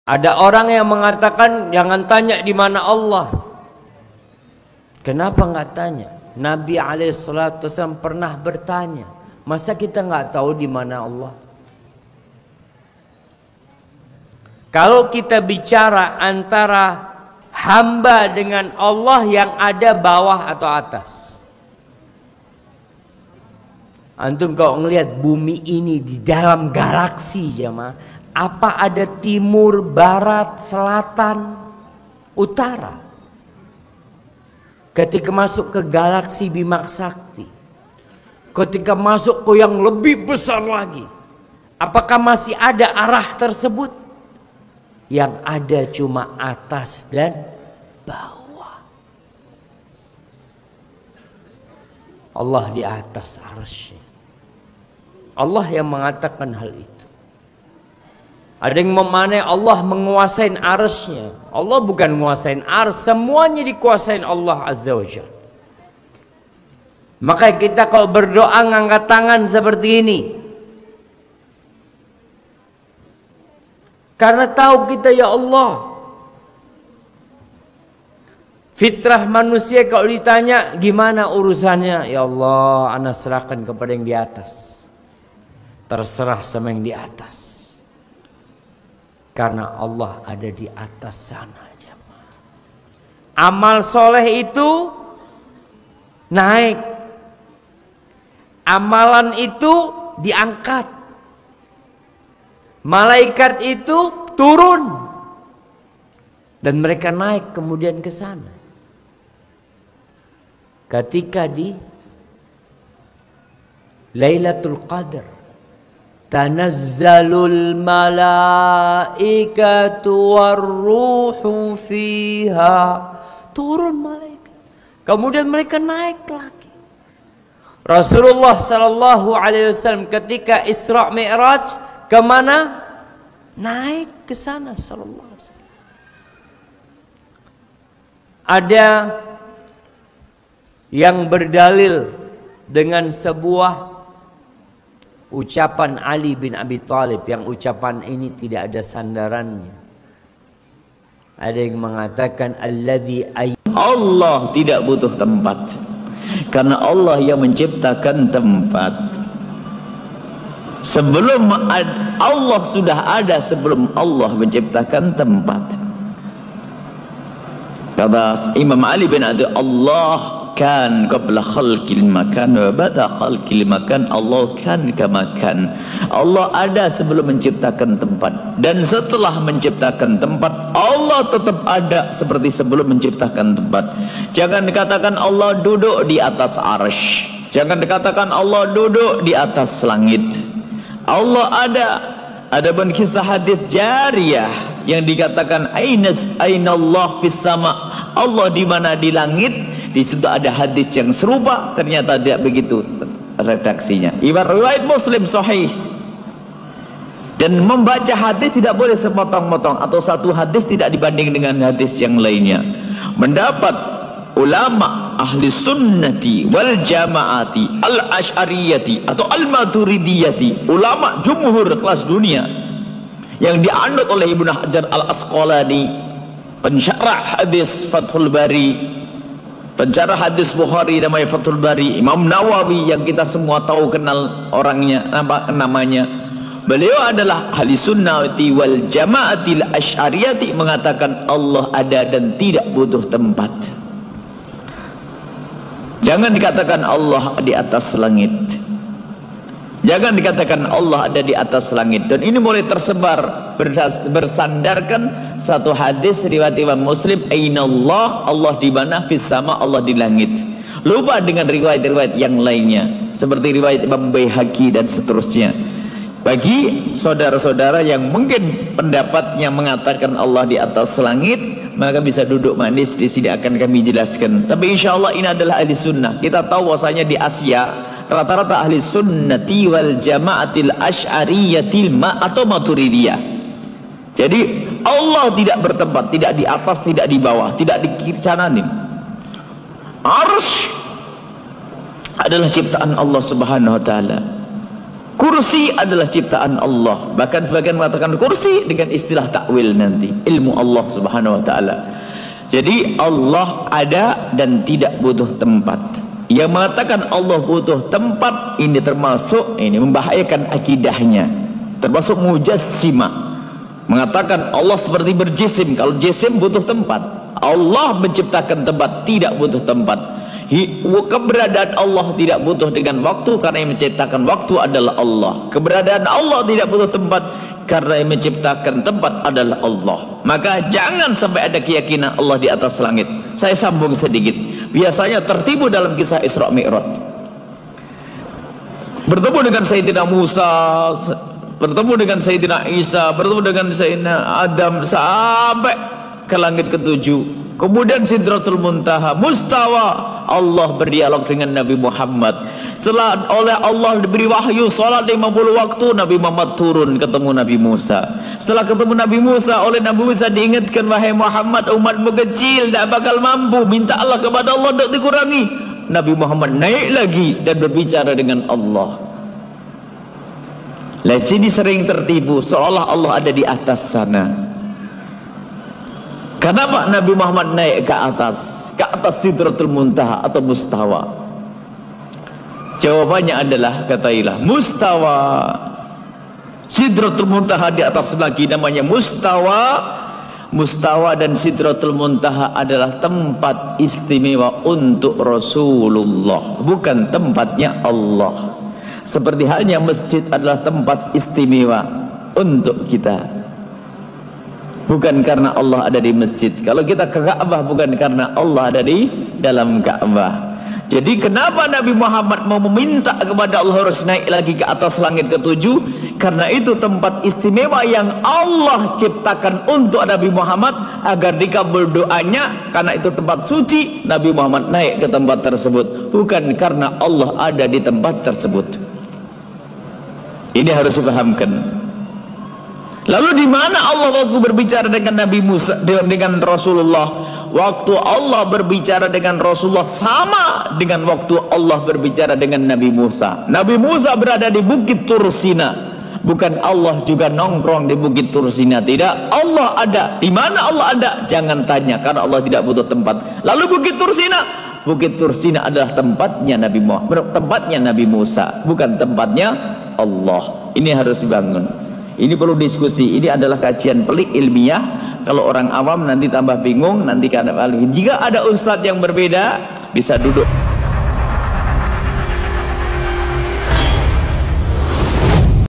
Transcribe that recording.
Ada orang yang mengatakan jangan tanya di mana Allah. Kenapa nggak tanya? Nabi SAW pernah bertanya. Masa kita nggak tahu di mana Allah? Kalau kita bicara antara hamba dengan Allah yang ada bawah atau atas. Antum kalau ngelihat bumi ini di dalam galaksi jemaah. Apa ada timur, barat, selatan, utara? Ketika masuk ke galaksi Bima Sakti, ketika masuk ke yang lebih besar lagi, apakah masih ada arah tersebut? Yang ada cuma atas dan bawah. Allah di atas arsy. Allah yang mengatakan hal itu. Ada yang memanai Allah menguasai arsy-Nya. Allah bukan menguasai arsy, semuanya dikuasai Allah Azza wa Jalla. Maka kita kalau berdoa ngangkat tangan seperti ini. Karena tahu kita ya Allah. Fitrah manusia kalau ditanya gimana urusannya? Ya Allah, ana serahkan kepada yang di atas. Terserah sama yang di atas. Karena Allah ada di atas sana aja. Amal soleh itu naik. Amalan itu diangkat. Malaikat itu turun. Dan mereka naik kemudian ke sana. Ketika di Lailatul Qadar, tanazzalul malaikatu warruhu fiha. Turun malaikat. Kemudian mereka naik lagi. Rasulullah sallallahu alaihi wasallam ketika Isra Mi'raj kemana? Naik ke sana sallallahu alaihi wasallam. Ada yang berdalil dengan sebuah ucapan Ali bin Abi Thalib yang ucapan ini tidak ada sandarannya. Ada yang mengatakan Allah tidak butuh tempat karena Allah yang menciptakan tempat. Sebelum Allah sudah ada sebelum Allah menciptakan tempat. Kata Imam Ali bin Abi Thalib, Allah kan qabla khalqil makan wa ba'da khalqil makan Allah kan kamakan. Allah ada sebelum menciptakan tempat dan setelah menciptakan tempat Allah tetap ada seperti sebelum menciptakan tempat. Jangan dikatakan Allah duduk di atas arsy. Jangan dikatakan Allah duduk di atas langit. Allah ada. Adapun kisah hadis jariyah yang dikatakan ainallah fis sama, Allah di mana di langit. Di situ ada hadis yang serupa, ternyata tidak begitu redaksinya. Ibarat riwayat Muslim sahih. Dan membaca hadis tidak boleh sepotong-potong atau satu hadis tidak dibanding dengan hadis yang lainnya. Mendapat ulama ahli sunnati wal jamaati al asy'ariyati atau al maturidiyati, ulama jumhur kelas dunia yang dianut oleh Ibnu Hajar al Asqalani, pensyarah hadis Fathul Bari, pensyarah hadis Bukhari namanya Fathul Bari, Imam Nawawi yang kita semua tahu kenal orangnya namanya. Beliau adalah ahli sunnati wal jamaatil asy'ariyati, mengatakan Allah ada dan tidak butuh tempat. Jangan dikatakan Allah di atas langit. Jangan dikatakan Allah ada di atas langit. Dan ini mulai tersebar bersandarkan satu hadis riwayat Imam Muslim, ainallah, Allah di mana, fis sama, Allah di langit. Lupa dengan riwayat-riwayat yang lainnya seperti riwayat Imam Baihaqi dan seterusnya. Bagi saudara-saudara yang mungkin pendapatnya mengatakan Allah di atas langit, maka bisa duduk manis, di sini akan kami jelaskan. Tapi insya Allah ini adalah ahli sunnah. Kita tahu bahwasanya di Asia rata-rata ahli sunnati wal jamaatil asy'ariyatil atau maturidiyah. Jadi Allah tidak bertempat, tidak di atas, tidak di bawah, tidak di kiri kanan. Arsy adalah ciptaan Allah Subhanahu wa taala. Kursi adalah ciptaan Allah. Bahkan sebagian mengatakan kursi dengan istilah takwil nanti, ilmu Allah subhanahu wa ta'ala. Jadi Allah ada dan tidak butuh tempat. Yang mengatakan Allah butuh tempat, ini termasuk, ini membahayakan akidahnya, termasuk mujassimah, mengatakan Allah seperti berjisim. Kalau jisim butuh tempat, Allah menciptakan tempat, tidak butuh tempat. Keberadaan Allah tidak butuh dengan waktu, karena yang menciptakan waktu adalah Allah. Keberadaan Allah tidak butuh tempat, karena yang menciptakan tempat adalah Allah. Maka jangan sampai ada keyakinan Allah di atas langit. Saya sambung sedikit. Biasanya tertipu dalam kisah Isra Mi'raj. Bertemu dengan Sayyidina Musa, bertemu dengan Sayyidina Isa, bertemu dengan Sayyidina Adam, sampai ke langit ketujuh. Kemudian Sidratul Muntaha, mustawa, Allah berdialog dengan Nabi Muhammad. Setelah oleh Allah diberi wahyu salat 50 waktu, Nabi Muhammad turun ketemu Nabi Musa. Setelah ketemu Nabi Musa, oleh Nabi Musa diingatkan, wahai Muhammad, umatmu kecil, tak bakal mampu, minta Allah kepada Allah, tak dikurangi. Nabi Muhammad naik lagi dan berbicara dengan Allah. Lihat sini sering tertipu, seolah Allah ada di atas sana. Kenapa Nabi Muhammad naik ke atas Sidratul Muntaha atau mustawa? Jawabannya adalah, katailah, mustawa. Sidratul Muntaha di atas lagi namanya mustawa. Mustawa dan Sidratul Muntaha adalah tempat istimewa untuk Rasulullah, bukan tempatnya Allah. Seperti halnya masjid adalah tempat istimewa untuk kita, bukan karena Allah ada di masjid. Kalau kita ke Ka'bah bukan karena Allah ada di dalam Ka'bah. Jadi kenapa Nabi Muhammad mau meminta kepada Allah harus naik lagi ke atas langit ketujuh? Karena itu tempat istimewa yang Allah ciptakan untuk Nabi Muhammad agar dikabul doanya. Karena itu tempat suci, Nabi Muhammad naik ke tempat tersebut, bukan karena Allah ada di tempat tersebut. Ini harus dipahamkan. Lalu di mana Allah waktu berbicara dengan Nabi Musa, dengan Rasulullah? Waktu Allah berbicara dengan Rasulullah sama dengan waktu Allah berbicara dengan Nabi Musa. Nabi Musa berada di Bukit Tursina. Bukan Allah juga nongkrong di Bukit Tursina, tidak. Allah ada. Di mana Allah ada? Jangan tanya, karena Allah tidak butuh tempat. Lalu Bukit Tursina? Bukit Tursina adalah tempatnya Nabi Muhammad, tempatnya Nabi Musa, bukan tempatnya Allah. Ini harus dibangun. Ini perlu diskusi. Ini adalah kajian pelik ilmiah. Kalau orang awam nanti tambah bingung, nanti karena jika ada ustadz yang berbeda bisa duduk.